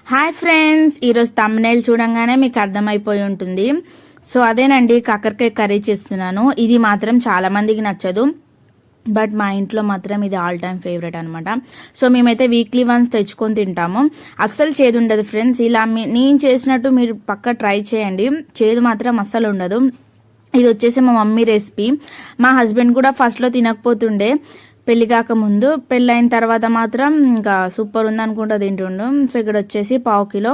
Hi friends, ఈరోజు thumbnail చూడంగానే మీకు అర్థమైపోయి ఉంటుంది. సో అదేనండి, కాకరకాయ కర్రీ చేస్తున్నాను. ఇది మాత్రం చాలా మందికి నచ్చదు, బట్ మా ఇంట్లో మాత్రం ఇది ఆల్ టైమ్ ఫేవరెట్ అనమాట. సో మేమైతే వీక్లీ వన్స్ తెచ్చుకొని తింటాము. అస్సలు చేదు ఉండదు ఫ్రెండ్స్. ఇలా నేను చేసినట్టు మీరు పక్క ట్రై చేయండి, చేదు మాత్రం అస్సలు ఉండదు. ఇది వచ్చేసి మా మమ్మీ రెసిపీ. మా హస్బెండ్ కూడా ఫస్ట్లో తినకపోతుండే, పెళ్లి కాకముందు. పెళ్ళైన తర్వాత మాత్రం ఇంకా సూపర్ ఉంది అనుకుంటా తింటుండు. సో ఇక్కడ వచ్చేసి 1/2 కిలో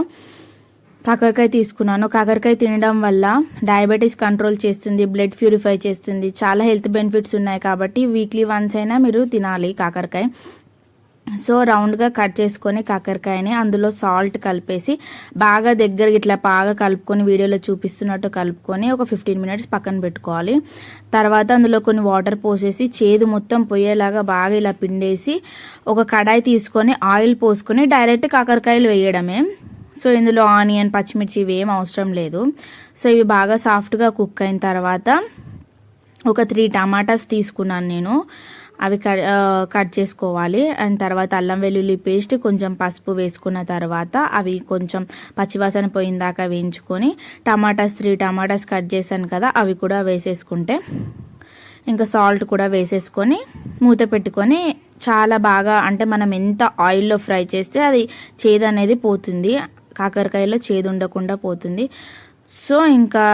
కాకరకాయ తీసుకున్నాను. కాకరకాయ తినడం వల్ల డయాబెటీస్ కంట్రోల్ చేస్తుంది, బ్లడ్ ప్యూరిఫై చేస్తుంది, చాలా హెల్త్ బెనిఫిట్స్ ఉన్నాయి. కాబట్టి వీక్లీ వన్స్ అయినా మీరు తినాలి కాకరకాయ. సో రౌండ్గా కట్ చేసుకొని కాకరకాయని అందులో సాల్ట్ కలిపేసి బాగా దగ్గర ఇట్లా బాగా కలుపుకొని, వీడియోలో చూపిస్తున్నట్టు కలుపుకొని ఒక 15 మినిట్స్ పక్కన పెట్టుకోవాలి. తర్వాత అందులో కొన్ని వాటర్ పోసేసి చేదు మొత్తం పోయేలాగా బాగా ఇలా పిండేసి ఒక కడాయి తీసుకొని ఆయిల్ పోసుకొని డైరెక్ట్ కాకరకాయలు వేయడమే. సో ఇందులో ఆనియన్, పచ్చిమిర్చి ఇవి ఏం అవసరం లేదు. సో ఇవి బాగా సాఫ్ట్గా కుక్ అయిన తర్వాత ఒక 3 టమాటాస్ తీసుకున్నాను నేను. అవి కట్ చేసుకోవాలి. అండ్ తర్వాత అల్లం వెల్లుల్లి పేస్ట్, కొంచెం పసుపు వేసుకున్న తర్వాత అవి కొంచెం పచ్చివాసన పోయిందాకా వేయించుకొని 3 టమాటాస్ కట్ చేశాను కదా, అవి కూడా వేసేసుకుంటే ఇంకా సాల్ట్ కూడా వేసేసుకొని మూత పెట్టుకొని చాలా బాగా, అంటే మనం ఎంత ఆయిల్లో ఫ్రై చేస్తే అది చేదు అనేది పోతుంది, కాకరకాయలో చేదు ఉండకుండా పోతుంది. సో ఇంకా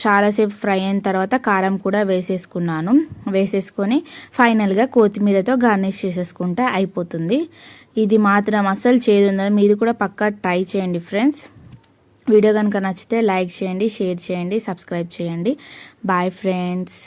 చాలాసేపు ఫ్రై అయిన తర్వాత కారం కూడా వేసేసుకున్నాను. వేసేసుకొని ఫైనల్గా కొత్తిమీరతో గార్నిష్ చేసేసుకుంటే అయిపోతుంది. ఇది మాత్రం అస్సలు చేదు ఉందని మీరు కూడా పక్కా ట్రై చేయండి ఫ్రెండ్స్. వీడియో కనుక నచ్చితే లైక్ చేయండి, షేర్ చేయండి, సబ్స్క్రైబ్ చేయండి. Bye friends.